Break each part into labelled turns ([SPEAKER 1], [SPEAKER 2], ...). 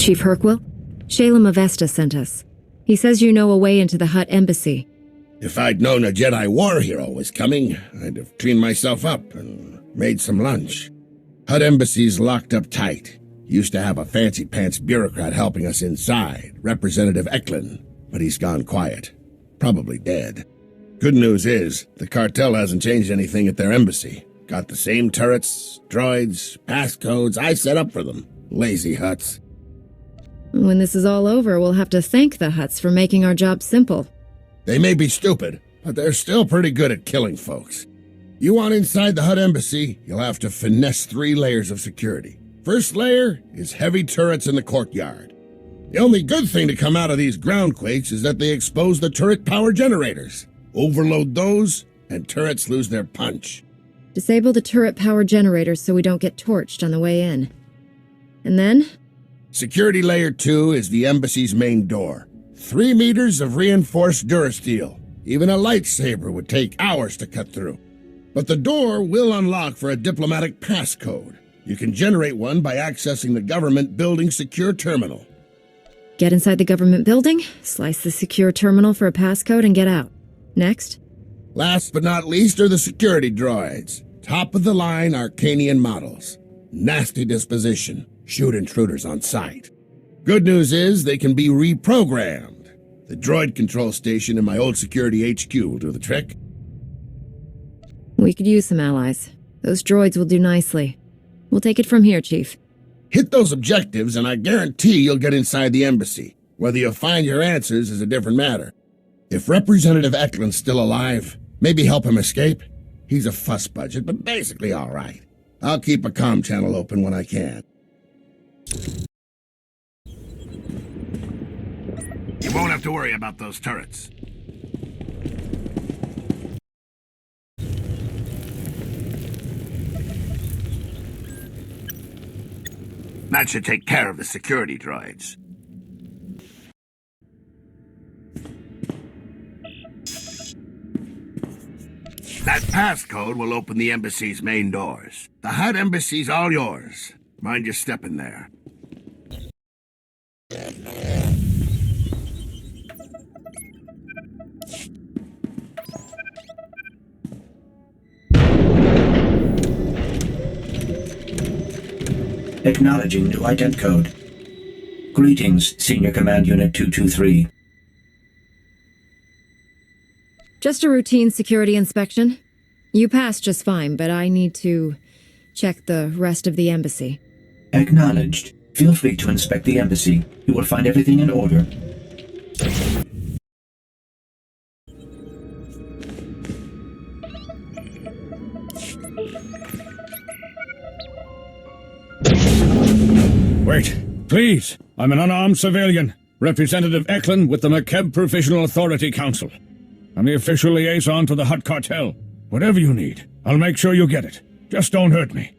[SPEAKER 1] Chief Hercule? Shalem Avesta sent us. He says you know a way into the Hutt embassy.
[SPEAKER 2] If I'd known a Jedi war hero was coming, I'd have cleaned myself up and made some lunch. Hutt embassy's locked up tight. Used to have a fancy-pants bureaucrat helping us inside, Representative Eklund, but he's gone quiet. Probably dead. Good news is, the cartel hasn't changed anything at their embassy. Got the same turrets, droids, passcodes I set up for them. Lazy Hutts.
[SPEAKER 1] When this is all over, we'll have to thank the Hutts for making our job simple.
[SPEAKER 2] They may be stupid, but they're still pretty good at killing folks. You want inside the Hutt embassy, you'll have to finesse 3 layers of security. First layer is heavy turrets in the courtyard. The only good thing to come out of these groundquakes is that they expose the turret power generators. Overload those, and turrets lose their punch.
[SPEAKER 1] Disable the turret power generators so we don't get torched on the way in. And then?
[SPEAKER 2] Security layer 2 is the embassy's main door. 3 meters of reinforced durasteel. Even a lightsaber would take hours to cut through. But the door will unlock for a diplomatic passcode. You can generate one by accessing the government building secure terminal.
[SPEAKER 1] Get inside the government building, slice the secure terminal for a passcode, and get out. Next?
[SPEAKER 2] Last but not least are the security droids. Top-of-the-line Arcanian models. Nasty disposition. Shoot intruders on sight. Good news is they can be reprogrammed. The droid control station in my old security HQ will do the trick.
[SPEAKER 1] We could use some allies. Those droids will do nicely. We'll take it from here, Chief.
[SPEAKER 2] Hit those objectives and I guarantee you'll get inside the embassy. Whether you'll find your answers is a different matter. If Representative Eklund's still alive, maybe help him escape. He's a fuss budget, but basically all right. I'll keep a comm channel open when I can. You won't have to worry about those turrets. That should take care of the security droids. That passcode will open the embassy's main doors. The Hutt embassy's all yours. Mind your step in there.
[SPEAKER 3] Acknowledging new ident code. Greetings, Senior Command Unit 223.
[SPEAKER 1] Just a routine security inspection. You passed just fine, but I need to check the rest of the embassy.
[SPEAKER 3] Acknowledged. Feel free to inspect the embassy. You will find everything in order.
[SPEAKER 4] Wait, please. I'm an unarmed civilian. Representative Eklund with the Makeb Provisional Authority Council. I'm the official liaison to the Hutt cartel. Whatever you need, I'll make sure you get it. Just don't hurt me.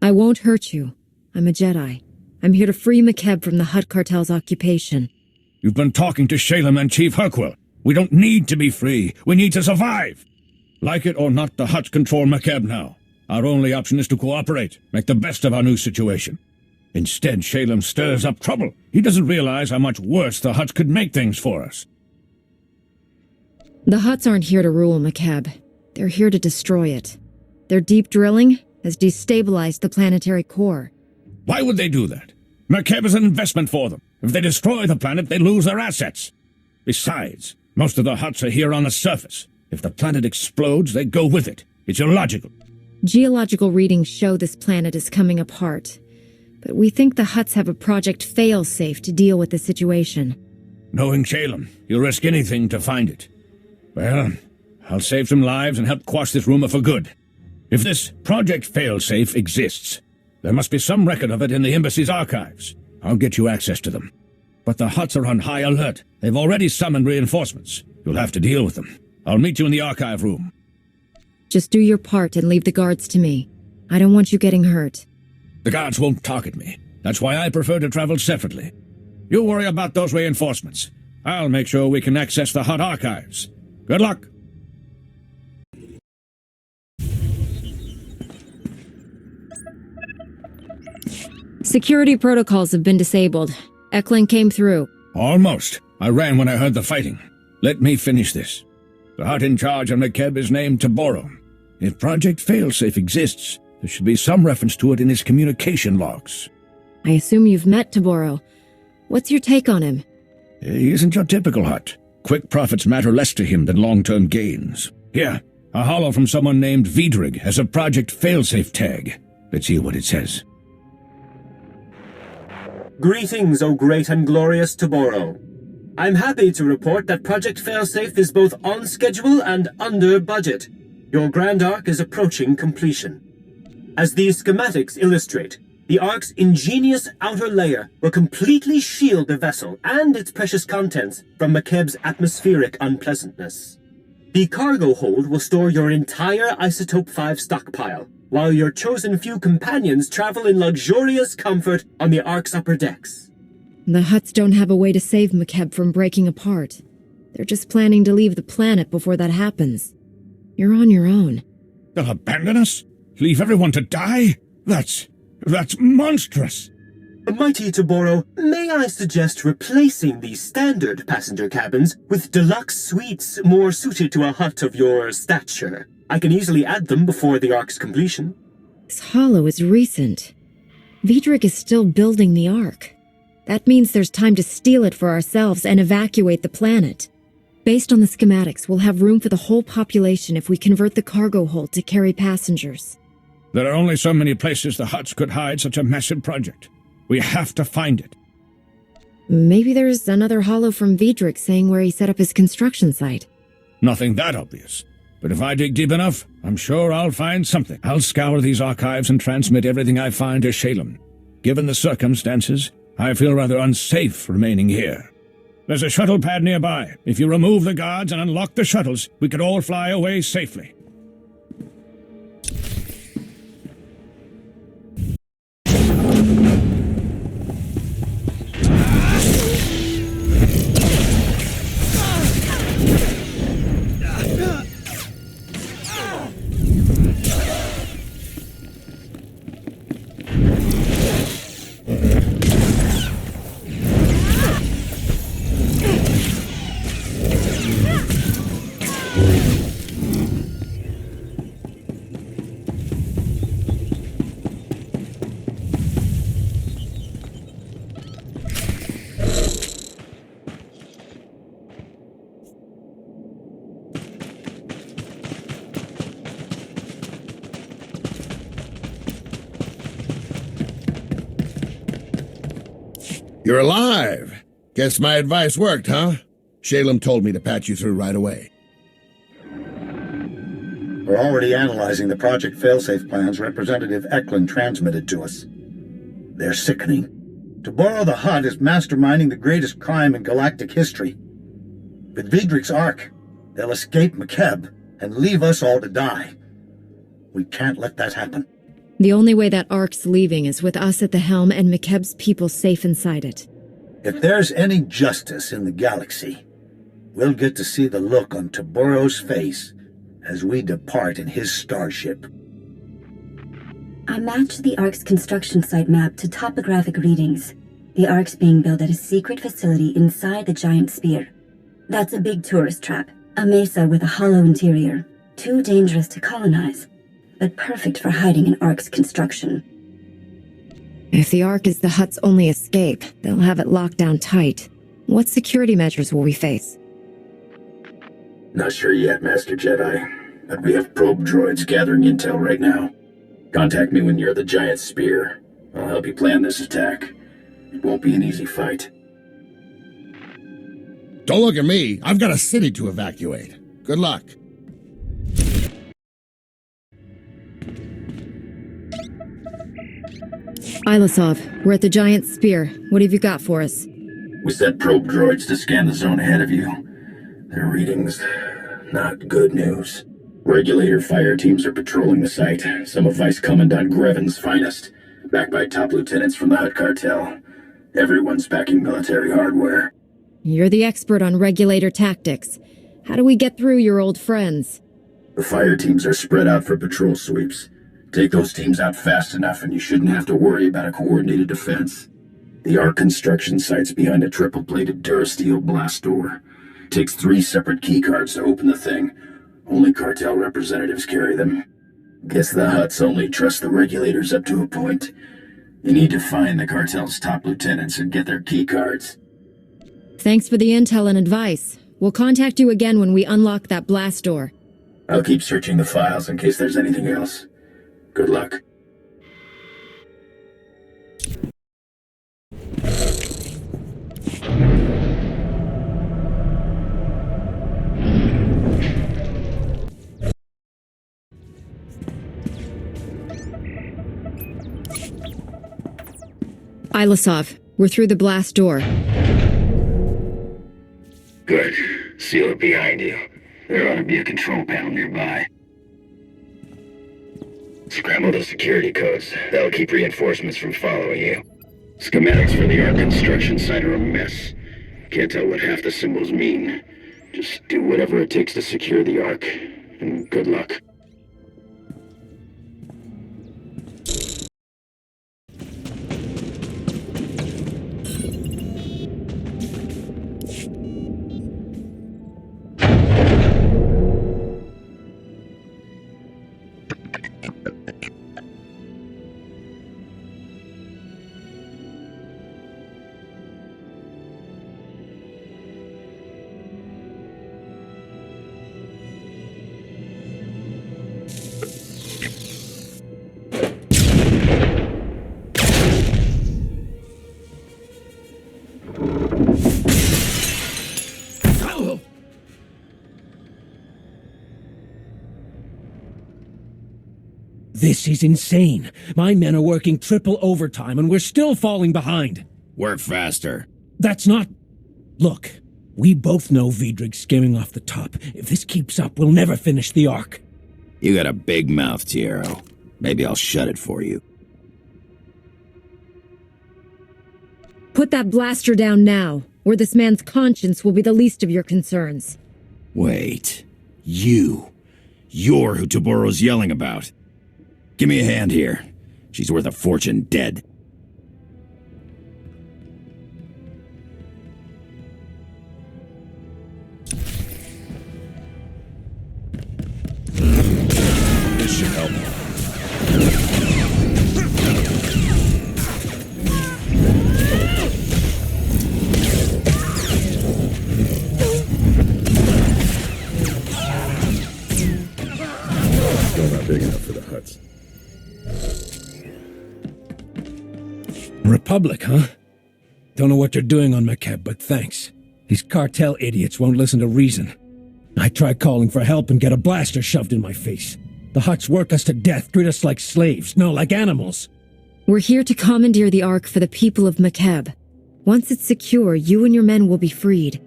[SPEAKER 1] I won't hurt you. I'm a Jedi. I'm here to free Makeb from the Hutt cartel's occupation.
[SPEAKER 4] You've been talking to Shalem and Chief Hercule. We don't need to be free. We need to survive. Like it or not, the Hutts control Makeb now. Our only option is to cooperate, make the best of our new situation. Instead, Shalem stirs up trouble. He doesn't realize how much worse the Hutts could make things for us.
[SPEAKER 1] The Hutts aren't here to rule Makeb. They're here to destroy it. Their deep drilling has destabilized the planetary core.
[SPEAKER 4] Why would they do that? Makeb is an investment for them. If they destroy the planet, they lose their assets. Besides, most of the Hutts are here on the surface. If the planet explodes, they go with it. It's illogical.
[SPEAKER 1] Geological readings show this planet is coming apart. But we think the Hutts have a Project Failsafe to deal with the situation.
[SPEAKER 4] Knowing Shalem, you'll risk anything to find it. Well, I'll save some lives and help quash this rumor for good. If this Project Failsafe exists, there must be some record of it in the embassy's archives. I'll get you access to them. But the Hutts are on high alert. They've already summoned reinforcements. You'll have to deal with them. I'll meet you in the archive room.
[SPEAKER 1] Just do your part and leave the guards to me. I don't want you getting hurt.
[SPEAKER 4] The guards won't target me. That's why I prefer to travel separately. You worry about those reinforcements. I'll make sure we can access the Hutt archives. Good luck.
[SPEAKER 1] Security protocols have been disabled. Eklund came through.
[SPEAKER 4] Almost. I ran when I heard the fighting. Let me finish this. The hut in charge of Makeb is named Taboro. If Project Failsafe exists, there should be some reference to it in his communication logs.
[SPEAKER 1] I assume you've met Taboro. What's your take on him?
[SPEAKER 4] He isn't your typical hut. Quick profits matter less to him than long-term gains. Here, a holo from someone named Vidrig has a Project Failsafe tag. Let's hear what it says.
[SPEAKER 5] Greetings, O great and glorious Taboro. I'm happy to report that Project Failsafe is both on schedule and under budget. Your Grand Arc is approaching completion. As these schematics illustrate, the Ark's ingenious outer layer will completely shield the vessel and its precious contents from Makeb's atmospheric unpleasantness. The cargo hold will store your entire Isotope 5 stockpile, while your chosen few companions travel in luxurious comfort on the Ark's upper decks.
[SPEAKER 1] The Hutts don't have a way to save Makeb from breaking apart. They're just planning to leave the planet before that happens. You're on your own.
[SPEAKER 4] They'll abandon us? Leave everyone to die? That's monstrous.
[SPEAKER 5] Mighty Taboro, may I suggest replacing the standard passenger cabins with deluxe suites more suited to a hut of your stature? I can easily add them before the Ark's completion.
[SPEAKER 1] This holo is recent. Vidrig is still building the Ark. That means there's time to steal it for ourselves and evacuate the planet. Based on the schematics, we'll have room for the whole population if we convert the cargo hold to carry passengers.
[SPEAKER 4] There are only so many places the Hutts could hide such a massive project. We have to find it.
[SPEAKER 1] Maybe there's another holo from Vidrig saying where he set up his construction site.
[SPEAKER 4] Nothing that obvious. But if I dig deep enough, I'm sure I'll find something. I'll scour these archives and transmit everything I find to Shalem. Given the circumstances, I feel rather unsafe remaining here. There's a shuttle pad nearby. If you remove the guards and unlock the shuttles, we could all fly away safely.
[SPEAKER 2] You're alive. Guess my advice worked, huh? Shalem told me to patch you through right away.
[SPEAKER 6] We're already analyzing the Project Failsafe plans Representative Eklund transmitted to us. They're sickening. Taboro the Hutt is masterminding the greatest crime in galactic history. With Vidrig's Ark, they'll escape Makeb and leave us all to die. We can't let that happen.
[SPEAKER 1] The only way that Ark's leaving is with us at the helm and Makeb's people safe inside it.
[SPEAKER 6] If there's any justice in the galaxy, we'll get to see the look on Taboro's face as we depart in his starship.
[SPEAKER 7] I matched the Ark's construction site map to topographic readings. The Ark's being built at a secret facility inside the giant sphere. That's a big tourist trap, a mesa with a hollow interior. Too dangerous to colonize, but perfect for hiding an Ark's construction.
[SPEAKER 1] If the Ark is the Hutt's only escape, they'll have it locked down tight. What security measures will we face?
[SPEAKER 3] Not sure yet, Master Jedi, but we have probe droids gathering intel right now. Contact me when you're at the giant spear. I'll help you plan this attack. It won't be an easy fight.
[SPEAKER 2] Don't look at me. I've got a city to evacuate. Good luck.
[SPEAKER 1] Ilasov, we're at the giant spear. What have you got for us?
[SPEAKER 3] We set probe droids to scan the zone ahead of you. Their readings, not good news. Regulator fire teams are patrolling the site, some of Vice Commandant Greven's finest, backed by top lieutenants from the Hutt cartel. Everyone's packing military hardware.
[SPEAKER 1] You're the expert on regulator tactics. How do we get through your old friends?
[SPEAKER 3] The fire teams are spread out for patrol sweeps. Take those teams out fast enough and you shouldn't have to worry about a coordinated defense. The ARC construction site's behind a triple-plated Durasteel blast door. Takes 3 separate keycards to open the thing. Only cartel representatives carry them. Guess the Hutts only trust the regulators up to a point. You need to find the cartel's top lieutenants and get their keycards.
[SPEAKER 1] Thanks for the intel and advice. We'll contact you again when we unlock that blast door.
[SPEAKER 3] I'll keep searching the files in case there's anything else. Good luck.
[SPEAKER 1] Ilasov, we're through the blast door.
[SPEAKER 3] Good. Seal it behind you. There ought to be a control panel nearby. Scramble the security codes. That'll keep reinforcements from following you. Schematics for the ARC construction site are a mess. Can't tell what half the symbols mean. Just do whatever it takes to secure the ARC, and good luck.
[SPEAKER 4] This is insane. My men are working triple overtime and we're still falling behind.
[SPEAKER 8] Work faster.
[SPEAKER 4] That's not... Look, we both know Vidrig's skimming off the top. If this keeps up, we'll never finish the arc.
[SPEAKER 8] You got a big mouth, Tiero. Maybe I'll shut it for you.
[SPEAKER 1] Put that blaster down now, or this man's conscience will be the least of your concerns.
[SPEAKER 8] Wait. You're who Taboro's yelling about. Give me a hand here. She's worth a fortune dead.
[SPEAKER 4] This should help.
[SPEAKER 9] Still not big enough for the Hutts.
[SPEAKER 4] Republic, huh? Don't know what you're doing on Makeb, but thanks. These cartel idiots won't listen to reason. I try calling for help and get a blaster shoved in my face. The Hutts work us to death, treat us like slaves, no, like animals.
[SPEAKER 1] We're here to commandeer the Ark for the people of Makeb. Once it's secure, you and your men will be freed.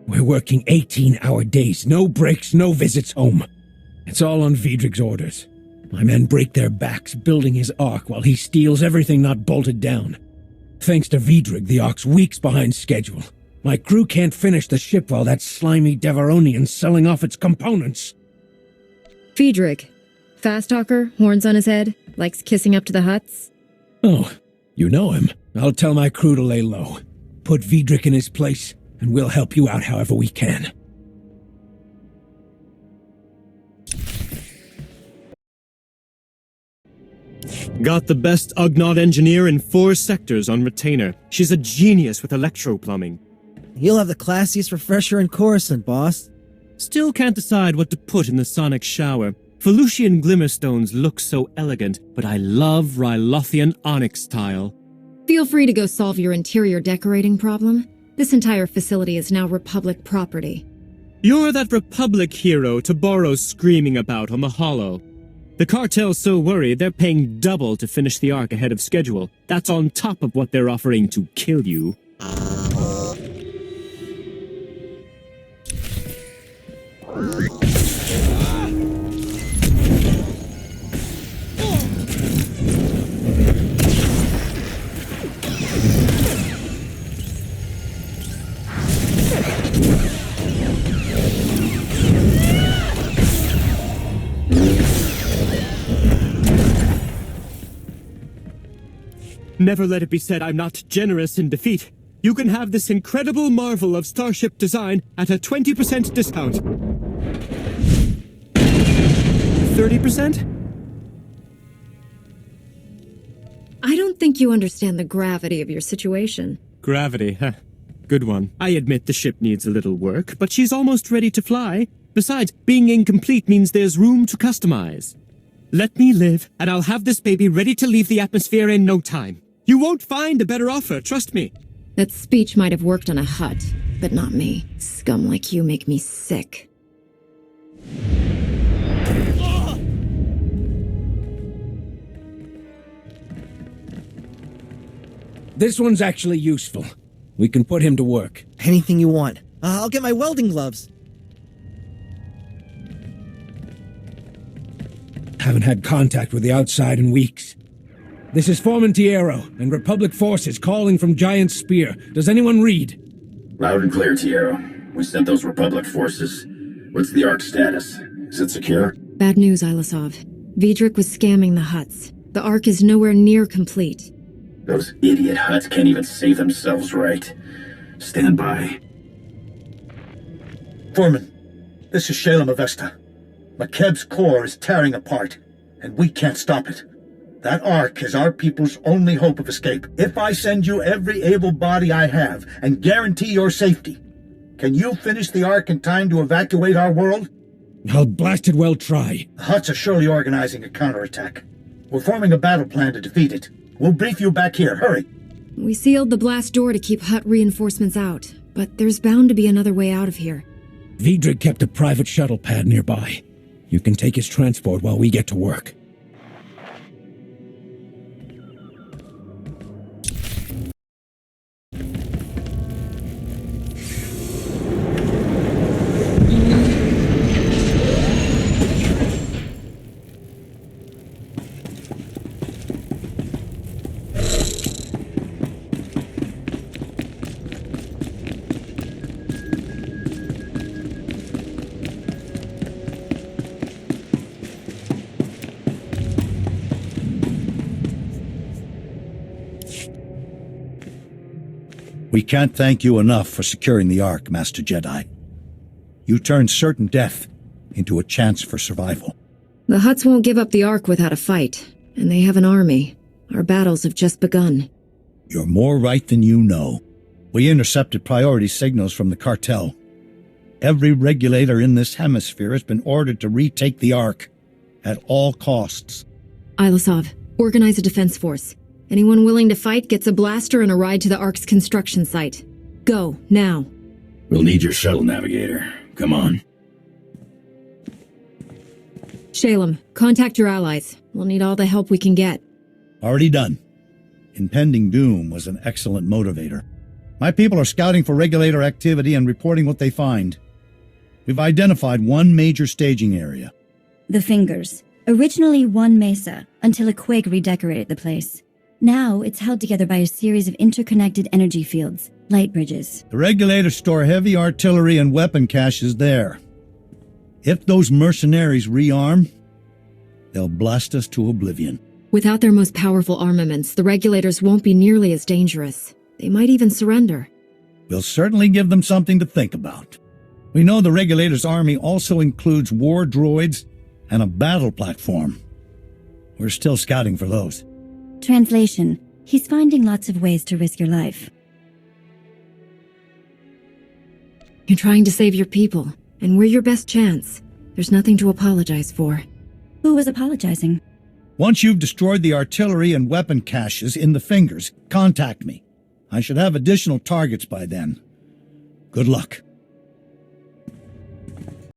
[SPEAKER 4] We're working 18-hour days, no breaks, no visits home. It's all on Vidrig's orders. My men break their backs building his Ark while he steals everything not bolted down. Thanks to Vidrig, the Ark's weeks behind schedule. My crew can't finish the ship while that slimy Devaronian's selling off its components.
[SPEAKER 1] Vidrig. Fast talker, horns on his head, likes kissing up to the Hutts.
[SPEAKER 4] Oh, you know him. I'll tell my crew to lay low. Put Vidrig in his place, and we'll help you out however we can.
[SPEAKER 5] Got the best Ugnaught engineer in 4 sectors on retainer. She's a genius with electro-plumbing.
[SPEAKER 10] You'll have the classiest refresher in Coruscant, boss.
[SPEAKER 5] Still can't decide what to put in the sonic shower. Felucian Glimmerstones look so elegant, but I love Rylothian onyx tile.
[SPEAKER 1] Feel free to go solve your interior decorating problem. This entire facility is now Republic property.
[SPEAKER 5] You're that Republic hero Taboro's screaming about on the Hollow. The cartel's so worried they're paying double to finish the arc ahead of schedule. That's on top of what they're offering to kill you. Never let it be said I'm not generous in defeat. You can have this incredible marvel of starship design at a 20% discount. 30%?
[SPEAKER 1] I don't think you understand the gravity of your situation.
[SPEAKER 5] Gravity, huh? Good one. I admit the ship needs a little work, but she's almost ready to fly. Besides, being incomplete means there's room to customize. Let me live, and I'll have this baby ready to leave the atmosphere in no time. You won't find a better offer, trust me.
[SPEAKER 1] That speech might have worked on a hut, but not me. Scum like you make me sick.
[SPEAKER 4] This one's actually useful. We can put him to work.
[SPEAKER 10] Anything you want. I'll get my welding gloves.
[SPEAKER 4] Haven't had contact with the outside in weeks. This is Foreman Tierro and Republic forces calling from Giant Spear. Does anyone read?
[SPEAKER 3] Loud and clear, Tierro. We sent those Republic forces. What's the Ark status? Is it secure?
[SPEAKER 1] Bad news, Ilasov. Vidric was scamming the huts. The Ark is nowhere near complete.
[SPEAKER 3] Those idiot huts can't even save themselves right. Stand by.
[SPEAKER 6] Foreman, this is Shalem Avesta. Makeb's core is tearing apart, and we can't stop it. That Ark is our people's only hope of escape. If I send you every able body I have and guarantee your safety, can you finish the Ark in time to evacuate our world?
[SPEAKER 4] I'll blasted well try.
[SPEAKER 6] The Huts are surely organizing a counterattack. We're forming a battle plan to defeat it. We'll brief you back here. Hurry.
[SPEAKER 1] We sealed the blast door to keep Hut reinforcements out, but there's bound to be another way out of here.
[SPEAKER 4] Vidric kept a private shuttle pad nearby. You can take his transport while we get to work.
[SPEAKER 6] We can't thank you enough for securing the Ark, Master Jedi. You turned certain death into a chance for survival.
[SPEAKER 1] The Huts won't give up the Ark without a fight, and they have an army. Our battles have just begun.
[SPEAKER 6] You're more right than you know. We intercepted priority signals from the cartel. Every regulator in this hemisphere has been ordered to retake the Ark at all costs.
[SPEAKER 1] Ilasov, organize a defense force. Anyone willing to fight gets a blaster and a ride to the Ark's construction site. Go, now.
[SPEAKER 3] We'll need your shuttle, Navigator. Come on.
[SPEAKER 1] Shalem, contact your allies. We'll need all the help we can get.
[SPEAKER 6] Already done. Impending doom was an excellent motivator. My people are scouting for regulator activity and reporting what they find. We've identified one major staging area.
[SPEAKER 7] The Fingers. Originally one mesa, until a quake redecorated the place. Now it's held together by a series of interconnected energy fields, light bridges.
[SPEAKER 6] The regulators store heavy artillery and weapon caches there. If those mercenaries rearm, they'll blast us to oblivion.
[SPEAKER 1] Without their most powerful armaments, the regulators won't be nearly as dangerous. They might even surrender.
[SPEAKER 6] We'll certainly give them something to think about. We know the regulators' army also includes war droids and a battle platform. We're still scouting for those.
[SPEAKER 7] Translation. He's finding lots of ways to risk your life.
[SPEAKER 1] You're trying to save your people, and we're your best chance. There's nothing to apologize for.
[SPEAKER 7] Who was apologizing?
[SPEAKER 6] Once you've destroyed the artillery and weapon caches in the Fingers, contact me. I should have additional targets by then. Good luck.